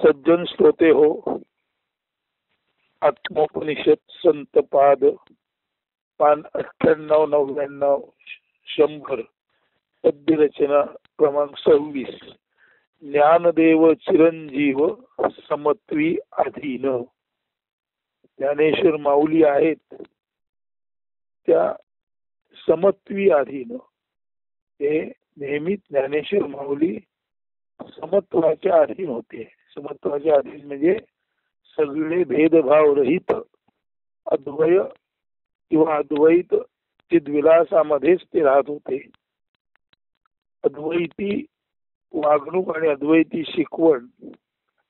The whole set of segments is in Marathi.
सज्जन श्रोते हो, आत्मोपनिषद संत पाद पान 98-99 100 पद्य रचना क्रमांक 26 ज्ञानदेव चिरंजीव समत्वी अधीन. ज्ञानेश्वर माऊली आहेत त्या समत्वी अधीन. ते नेहमी ज्ञानेश्वर माऊली समत्वाच्या अधीन होते. समत्वाच्या अधीन म्हणजे सगळे भेदभाव रहित अद्वय किंवा अद्वैत चिद्विलासामध्येच ते राहत होते. अद्वैती वागणूक आणि अद्वैती शिकवण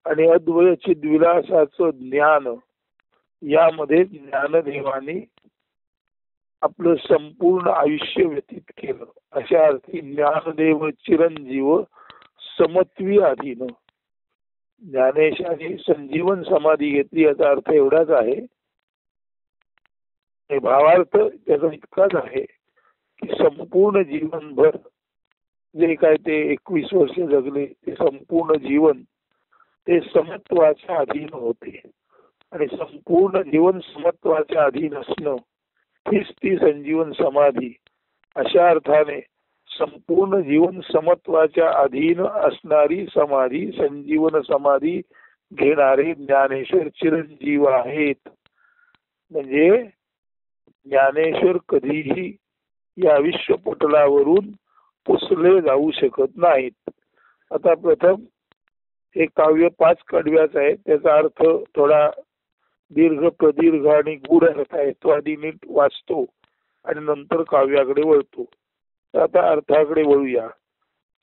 आणि अद्वय चिद्विलासाचं ज्ञान यामध्ये ज्ञानदेवाने आपलं संपूर्ण आयुष्य व्यतीत केलं. अशा अर्थी ज्ञानदेव चिरंजीव समत्वी अधीन. ज्ञानेशाने संजीवन समाधी घेतली याचा अर्थ एवढाच आहे. भावार्थ त्याचा इतकाच आहे की संपूर्ण जीवनभर जे काय ते 21 वर्ष जगले ते संपूर्ण जीवन ते समत्वाच्या अधीन होते आणि संपूर्ण जीवन समत्वाच्या अधीन असणं हीच ती संजीवन समाधी. अशा अर्थाने संपूर्ण जीवन समत्वाच्या अधीन असणारी समाधी संजीवन समाधी घेणारे ज्ञानेश्वर चिरंजीव आहेत. म्हणजे ज्ञानेश्वर कधीही या विश्वपटलावरून पुसले जाऊ शकत नाहीत. आता प्रथम हे काव्य 5 कडव्याच आहे. त्याचा अर्थ थोडा दीर्घ प्रदीर्घ आणि गूढ अर्थ आहे. तो आधी नीट वाचतो आणि नंतर काव्याकडे वळतो. तर आता अर्थाकडे वळूया.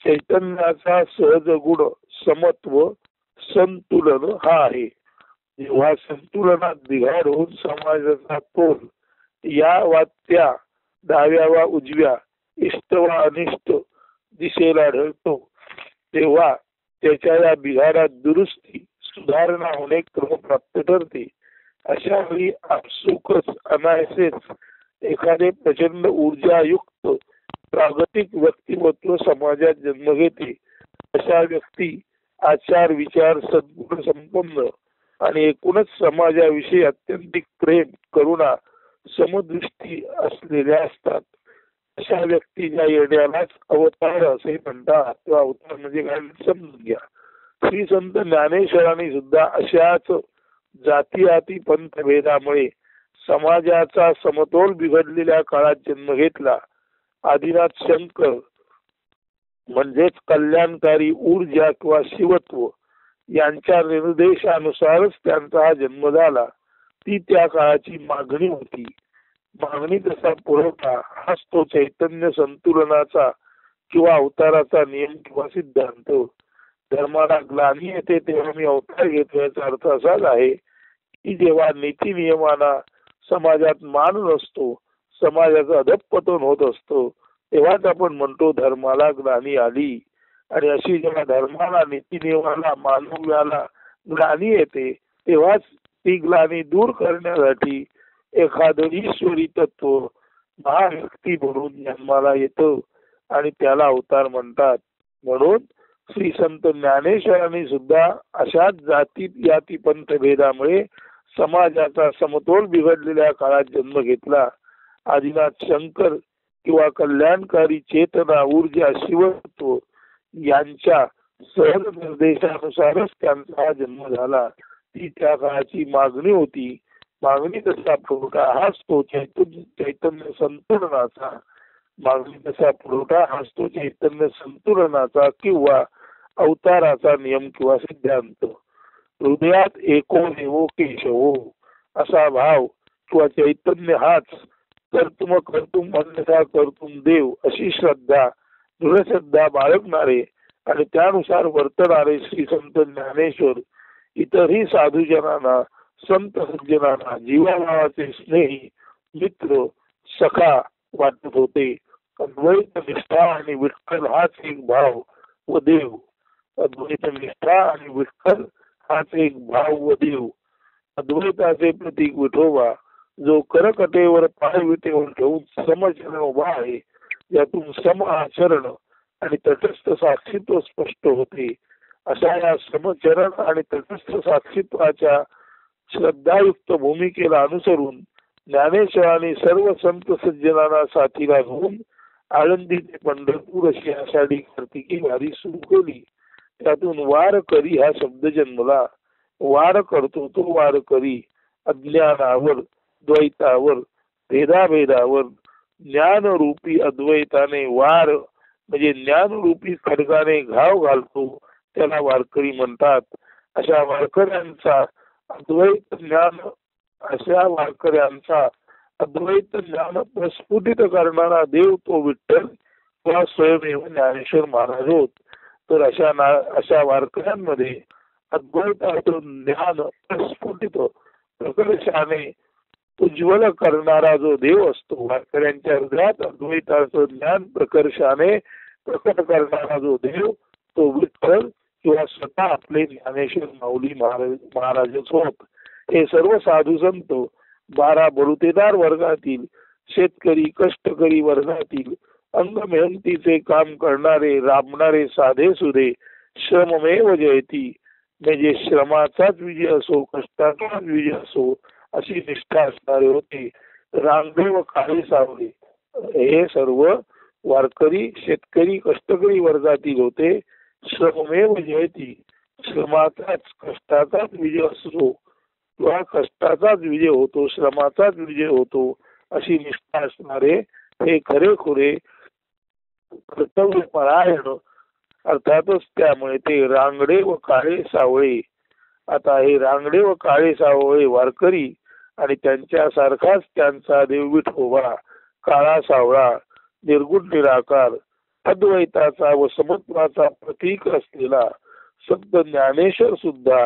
चैतन्याचा सहज गुण समत्व संतुलन हा आहे. जेव्हा संतुलनात बिघाड होऊन समाजाचा तोल या वा त्या डाव्या वा उजव्या इष्ट वा अनिष्ट दिशेला ढळतो तेव्हा त्याच्या या बिघाडात दुरुस्ती सुधारणा होणे क्रमप्राप्त ठरते. अशा वेळी आपसुकच अनायसेच एखादे प्रचंड ऊर्जायुक्त प्रागतिक व्यक्तिमत्व समाजात जन्म घेते. अशा व्यक्ती आचार विचार सद्गुण संपन्न आणि एकूणच समाजाविषयी अत्यंतिक प्रेम करुणा समदृष्टी असलेल्या असतात. अशा व्यक्तीच्या येण्यालाच अवतार असे म्हणतात. तो अवतार म्हणजे काय समजून घ्या. श्री संत ज्ञानेश्वरांनी सुद्धा अशाच जातीयाती पंथभेदामुळे समाजाचा समतोल बिघडलेल्या काळात जन्म घेतला. आदिनाथ शंकर म्हणजेच कल्याणकारी ऊर्जा किंवा शिवत्व यांच्या निर्देशानुसारच त्यांचा हा जन्म झाला. ती त्या काळाची मागणी होती. मागणी तसा पुरवठा हाच तो चैतन्य संतुलनाचा किंवा अवताराचा नियम किंवा सिद्धांत. धर्माला ग्लानी येते तेव्हा मी अवतार घेतो याचा अर्थ असाच आहे की जेव्हा नीती नियमांना समाजात मान नसतो, समाजाचं अधःपतन होत असतो, तेव्हाच आपण म्हणतो धर्माला ग्लानी आली. आणि अशी जेव्हा धर्माला नीती नियमाला मानव्याला ग्लानी येते तेव्हाच ती ग्लानी दूर करण्यासाठी एखादं ईश्वरी तत्व महाव्यक्ती म्हणून जन्माला येतं आणि त्याला अवतार म्हणतात. म्हणून श्री संत ज्ञानेश्वरांनी सुद्धा अशाच जाती याती पंथभेदामुळे समाजाचा समतोल बिघडलेल्या काळात जन्म घेतला. आदिनाथ शंकर किंवा कल्याणकारी चेतना ऊर्जा शिवत्व यांच्या सहज निर्देशानुसारच त्यांचा हा जन्म झाला. ती त्या काळाची मागणी होती. मागणी तसा पुरवठा हाच तो चैतन्य संतुलनाचा मागणी तसा पुरवठा हाच तो चैतन्य संतुलनाचा किंवा अवताराचा नियम किंवा सिद्धांत. हृदयात एको देवो केशवो असा भाव किंवा चैतन्य हाच कर्तुम कर्तुम अन्यथा कर्तुम देव अशी श्रद्धा दृढश्रद्धा बाळगणारे आणि त्यानुसार वर्तणारे श्री संत ज्ञानेश्वर इतरही साधूजनांना संत सज्जनांना जीवाभावाचे स्नेही मित्र सखा वाटत होते. अद्वैत निष्ठा आणि विठ्ठल हाच एक भाव व देव. अद्वैत निष्ठा आणि विठ्ठल हाच एक भाव व देव. अद्वैताचे प्रतीक विठोबा जो करकटेवर पाय विटेवर ठेवून समचरण उभा आहे, यातून सम आचरण आणि तटस्थ साक्षीत्व स्पष्ट होते. अशा या समचरण आणि तटस्थ साक्षीत्वाच्या श्रद्धायुक्त भूमिकेला अनुसरून ज्ञानेश्वरांनी सर्व संत सज्जनांना साथीला घेऊन आळंदी ते पंढरपूर अशी आषाढी कार्तिकी वारी सुरू केली. त्यातून वार करी हा शब्द जन्मला. वार करतो तो वार करी अज्ञानावर, द्वैतावर, भेदाभेदावर ज्ञानरूपी अद्वैताने वार म्हणजे ज्ञानरूपी खडगाने घाव घालतो, त्याला वारकरी म्हणतात. अशा वारकऱ्यांचा अद्वैत ज्ञान अशा वारकऱ्यांचा अद्वैत ज्ञान प्रस्फुटित करणारा देव तो विठ्ठल किंवा स्वयमेव ज्ञानेश्वर महाराज होत. तर अशा वारकऱ्यांमध्ये अद्वैताचं ज्ञान प्रस्फुटित प्रकर्षाने उज्ज्वल करणारा जो देव असतो, वारकऱ्यांच्या हृदयात अद्वैताचं ज्ञान प्रकर्षाने प्रकट करणारा जो देव तो विठ्ठल किंवा स्वतः आपले ज्ञानेश्वर माऊली महाराजच होत. हे सर्व साधू संत 12 बलुतेदार वर्गातील, शेतकरी कष्टकरी वर्गातील, अंग मेहनतीचे काम करणारे राबणारे साधे सुधे, श्रममेव जयती म्हणजे श्रमाचाच विजय असो, कष्टाचाच विजय असो अशी निष्ठा असणारे होते. रांगडे व काळे सावळे हे सर्व वारकरी शेतकरी कष्टकरी वर्गातील होते. श्रममेव जयती श्रमाचाच कष्टाचाच विजय असो किंवा कष्टाचाच विजय होतो, श्रमाचाच विजय होतो अशी निष्ठा असणारे हे खरेखुरे कर्तव्यपरायण अर्थातच त्यामुळे ते रांगडे व काळे सावळे. आता हे रांगडे व काळे सावळे वारकरी आणि त्यांच्यासारखाच त्यांचा देव विठोबा काळा सावळा निर्गुण निराकार अद्वैताचा व समत्वाचा प्रतीक असलेला संत ज्ञानेश्वर सुद्धा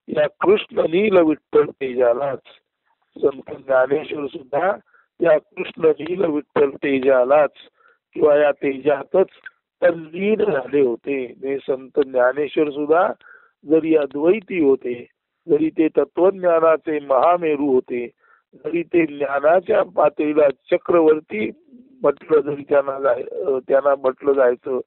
या कृष्ण नील विठ्ठल तेजालाच, संत ज्ञानेश्वर सुद्धा या कृष्ण नील विठ्ठल तेजालाच किंवा या तेजातच तल्लीन झाले होते. हे संत ज्ञानेश्वर सुद्धा जरी अद्वैती होते, जरी ते तत्वज्ञानाचे महामेरू होते, जरी ते ज्ञानाच्या पातळीला चक्रवर्ती म्हटलं जरी त्यांना म्हटलं जायचं,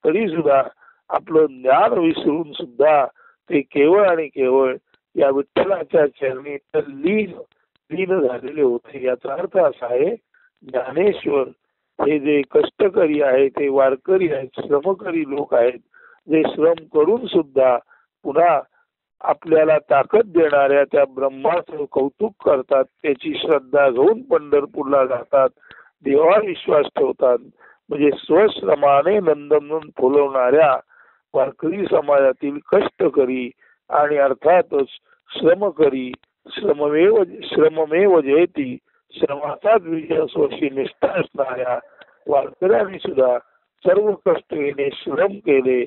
तरी सुद्धा आपलं ज्ञान विसरून सुद्धा ते केवळ आणि केवळ या विठ्ठलाच्या चरणी लीन झालेले होते. याचा अर्थ असा आहे, ज्ञानेश्वर हे जे कष्टकरी आहे, ते वारकरी आहेत, श्रमकरी लोक आहेत, जे श्रम करून सुद्धा पुन्हा आपल्याला ताकद देणाऱ्या त्या ब्रह्माचं कौतुक करतात, त्याची श्रद्धा घेऊन पंढरपूरला जातात, देवावर विश्वास ठेवतात. म्हणजे स्वश्रमाने नंदनवन फुलवणाऱ्या वारकरी समाजातील कष्टकरी आणि अर्थातच श्रमकरी श्रममेव जयती श्रमाचाच विजय असो अशी निष्ठा असणाऱ्या वारकऱ्यांनी सुद्धा सर्व कष्ट घेणे, श्रम केले.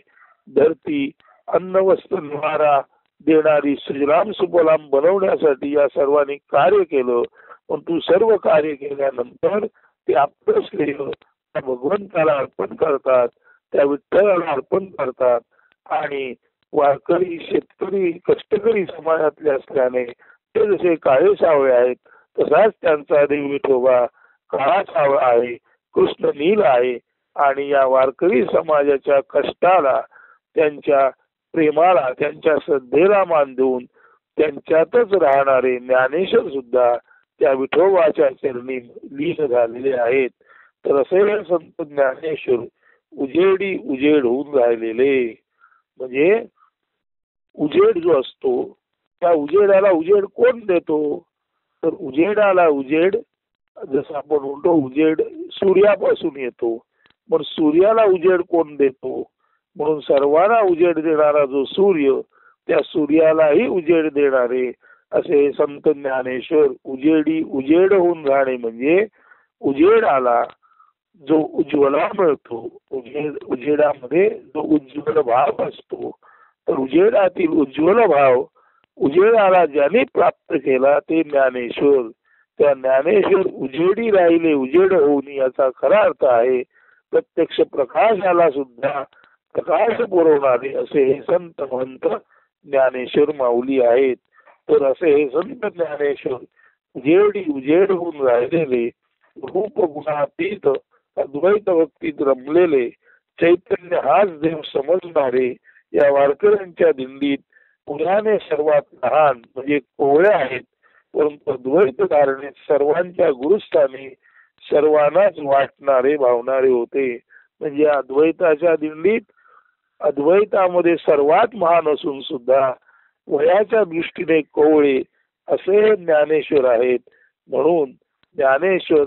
धरती अन्न वस्त्र निवारा देणारी सुजलाम सुफलाम बनवण्यासाठी या सर्वांनी कार्य केलं. पण तू सर्व कार्य केल्यानंतर ते आपलं श्रेय त्या भगवंताला अर्पण करतात, त्या विठ्ठलाला अर्पण करतात. आणि वारकरी शेतकरी कष्टकरी समाजातले असल्याने ते जसे काळे सावळे आहेत, तसाच त्यांचा देव विठोबा काळा सावळा आहे, कृष्ण नील आहे. आणि या वारकरी समाजाच्या कष्टाला, त्यांच्या प्रेमाला, त्यांच्या श्रद्धेला मान देऊन त्यांच्यातच राहणारे ज्ञानेश्वर सुद्धा त्या विठोबाच्या चरणी लीन झालेले आहेत. तर असे संत ज्ञानेश्वर उजेडी उजेड होऊन राहिलेले. म्हणजे उजेड जो असतो त्या उजेडाला उजेड कोण देतो? तर उजेडाला उजेड जसं आपण म्हणतो उजेड सूर्यापासून येतो, पण सूर्याला उजेड कोण देतो? म्हणून सर्वांना उजेड देणारा जो सूर्य, त्या सूर्यालाही उजेड देणारे असे संत ज्ञानेश्वर उजेडी उजेड होऊन राहणे. म्हणजे उजेडाला जो उज्ज्वला मिळतो, उजेडामध्ये जो उज्ज्वल भाव असतो, तर उजेडातील उज्ज्वल भाव उजेडाला ज्याने प्राप्त केला ते ज्ञानेश्वर. त्या ज्ञानेश्वर उजेडी राहिले उजेड होऊन, याचा खरा अर्थ आहे प्रत्यक्ष प्रकाशाला सुद्धा प्रकाश पुरवणारे असे हे संत महंत ज्ञानेश्वर माऊली आहेत. तर असे हे संत ज्ञानेश्वर उजेडी उजेड होऊन राहिलेले, रूप गुणातीत अद्वैत भक्तीत रमलेले, चैतन्य हाच देव समजणारे या वारकऱ्यांच्या दिंडीत पुण्याने सर्वात लहान म्हणजे कोवळे आहेत, परंतु अद्वैत धारणेत सर्वांच्या गुरुस्थानी सर्वांनाच वाटणारे भावणारे होते. म्हणजे अद्वैताच्या दिंडीत अद्वैतामध्ये सर्वात महान असून सुद्धा वयाच्या दृष्टीने कोवळे असे ज्ञानेश्वर आहेत. म्हणून ज्ञानेश्वर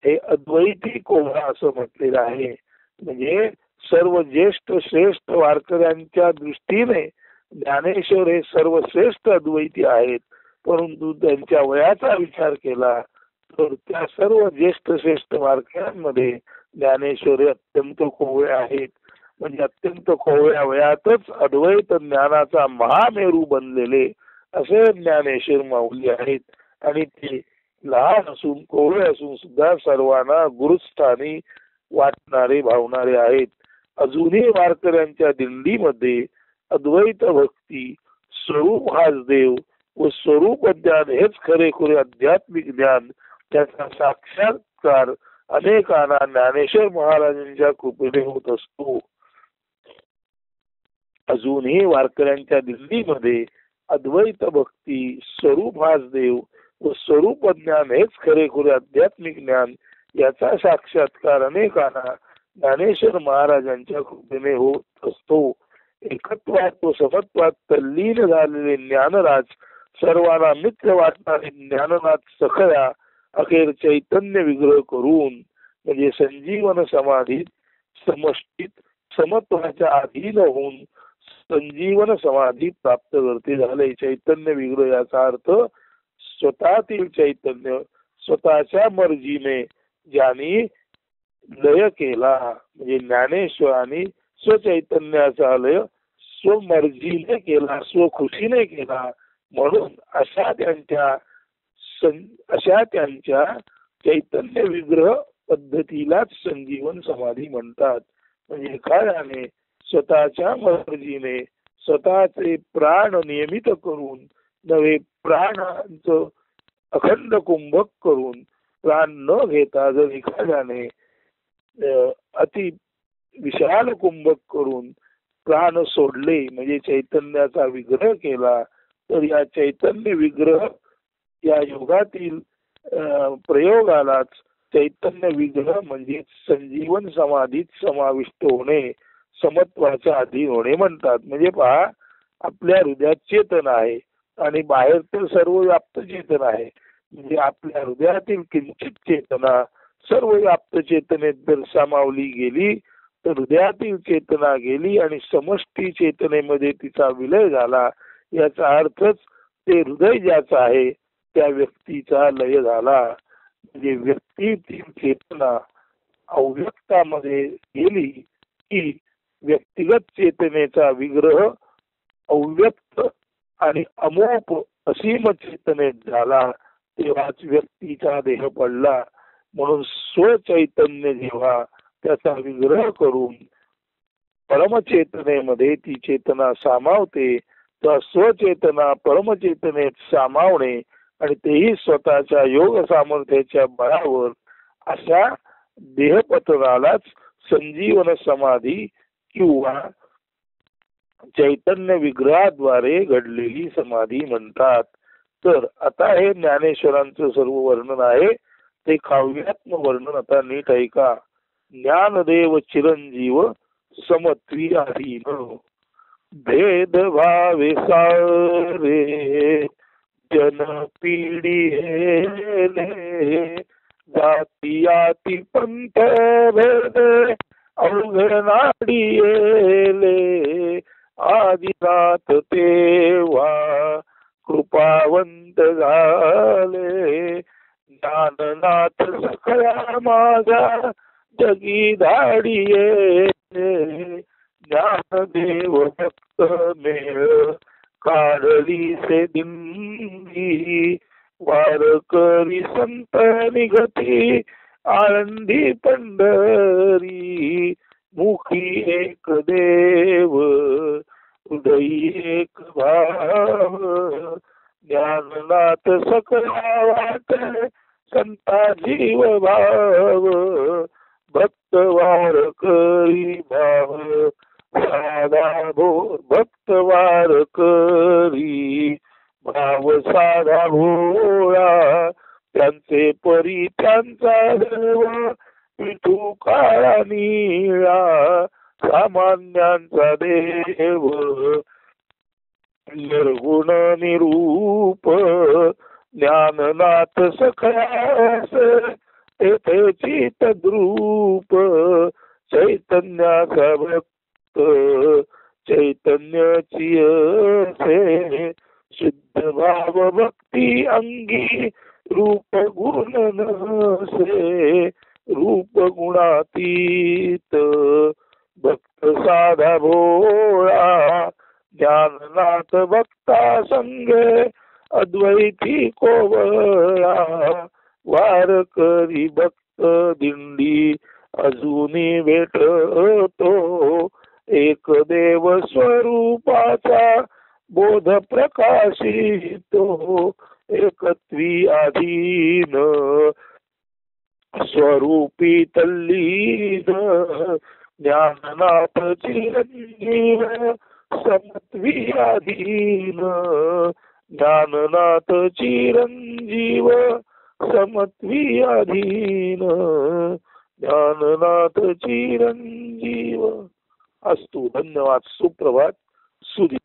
हे अद्वैती कोवळा असं म्हटलेलं आहे. म्हणजे सर्व ज्येष्ठ श्रेष्ठ वारकऱ्यांच्या दृष्टीने ज्ञानेश्वर हे सर्वश्रेष्ठ अद्वैती आहेत. परंतु त्यांच्या वयाचा विचार केला तर त्या सर्व ज्येष्ठ श्रेष्ठ वारकऱ्यांमध्ये ज्ञानेश्वर हे अत्यंत कोवळे आहेत. म्हणजे अत्यंत कोवळ्या वयातच अद्वैत ज्ञानाचा महामेरू बनलेले असे ज्ञानेश्वर माऊली आहेत. आणि ते लहान असून कोवळे असून सुद्धा सर्वांना गुरुस्थानी वाटणारे भावणारे आहेत. अजूनही वारकऱ्यांच्या दिंडीमध्ये अद्वैत भक्ती, स्वरूप हाच देव व स्वरूप ज्ञान हेच खरेखुरे आध्यात्मिक ज्ञान, त्याचा साक्षात्कार अनेकांना ज्ञानेश्वर महाराजांच्या कृपेने होत असतो. अजूनही वारकऱ्यांच्या दिंडीमध्ये अद्वैत भक्ती, स्वरूप हाच देव व स्वरूप ज्ञान हेच खरेखुरे आध्यात्मिक ज्ञान, याचा साक्षात्कार अनेकांना ज्ञानेश्वर महाराजांच्या कृपेने होत असतो. एकत्वात व समत्वात तल्लीन झालेले ज्ञानराज, सर्वांना मित्र वाटणारे ज्ञाननाथ सखया, अखेर चैतन्य विग्रह करून म्हणजे संजीवन समाधीत समष्टीत समत्वाच्या अधीन होऊन संजीवन समाधी प्राप्त करते झाले. चैतन्य विग्रह याचा अर्थ स्वतःतील चैतन्य स्वतःच्या मर्जीने ज्यांनी लय केला, म्हणजे ज्ञानेश्वरांनी स्वचैतन्याचा लय स्वमर्जीने केला, स्वखुशीने केला. म्हणून अशा त्यांच्या चैतन्य विग्रह पद्धतीलाच संजीवन समाधी म्हणतात. म्हणजे एखाद्याने स्वतःच्या मर्जीने स्वतःचे प्राण नियमित करून नवे प्राणांचं अखंड कुंभक करून प्राण न घेता जर एखाद्याने अति विशाल कुंभक करून प्राण सोडले म्हणजे चैतन्याचा विग्रह केला, तर या चैतन्य विग्रह या योगातील प्रयोगालाच चैतन्य विग्रह म्हणजे संजीवन समाधीत समाविष्ट होणे, समत्वाच्या अधीन होणे म्हणतात. म्हणजे पहा, आपल्या हृदयात चेतन आहे आणि बाहेर तर सर्व व्याप्त चेतन आहे. म्हणजे आपल्या हृदयातील किंचित चेतना सर्व व्याप्त चेतनेत जर सामावली गेली तर हृदयातील चेतना गेली आणि समष्टी चेतनेमध्ये तिचा विलय झाला. याचा अर्थच ते हृदय ज्याचं आहे त्या व्यक्तीचा लय झाला. म्हणजे व्यक्तीतील चेतना अव्यक्तामध्ये गेली की व्यक्तिगत चेतनेचा विग्रह अव्यक्त आणि अमोप असीम चेतनेत झाला, तेव्हाच व्यक्तीचा देह पडला. म्हणून स्वचैतन्य जेव्हा त्याचा विग्रह करून परमचेतनेमध्ये ती चेतना सामावते, तर स्वचेतना परमचेतनेत सामावणे आणि तेही स्वतःच्या योग सामर्थ्याच्या बळावर, अशा देहपतनालाच संजीवन समाधी किंवा चैतन्य विग्रहाद्वारे घडलेली समाधी म्हणतात. तर आता हे ज्ञानेश्वरांचं सर्व वर्णन आहे ते काव्यात्म वर्णन आता नीट ऐका. ज्ञानदेव चिरंजीव समत्वी अधीन, भेद भावे सारे जन पीडिले, जातीयाती पंथ भेद अवघड नाडिले, आदिनाथ तेव्हा कृपावंत झाले, ज्ञाननाथ सखया माझा जगी धाडिये, ज्ञानदेव भक्त मेळ काढली से दिंडी, वारकरी संत निगती आळंदी पंढरी, मुखी एक देव हृदयी एक भाव, ज्ञाननाथ सकला वाट संता जीव भाव, भक्त वारकरी भाव साधा भाव साधा भोळा त्यांचे परी त्यांचा देव विठू काळा निळा सामान्यांचा देव निर्गुण निरूप ज्ञाननाथ सखयास तेथे चितद्रूप चैतन्याचा भक्त चैतन्याची असे शुद्ध भाव भक्ती अंगी रूप गुण नसे रूप गुणातीत भक्त साधा भोळा ज्ञाननाथ भक्ता संगे अद्वैती कोवळा वारकरी भक्त दिंडी अजूनी भेटतो एक देव स्वरूपाचा बोध प्रकाशितो एकत्वी अधीन स्वरूपी तल्लीन ज्ञाननाथ चिरंजीव समत्वी अधीन ज्ञाननाथ चिरंजीव समत्वी अधीन ज्ञाननाथ चिरंजीव. अस्तु. धन्यवाद. सुप्रभात. सुधी.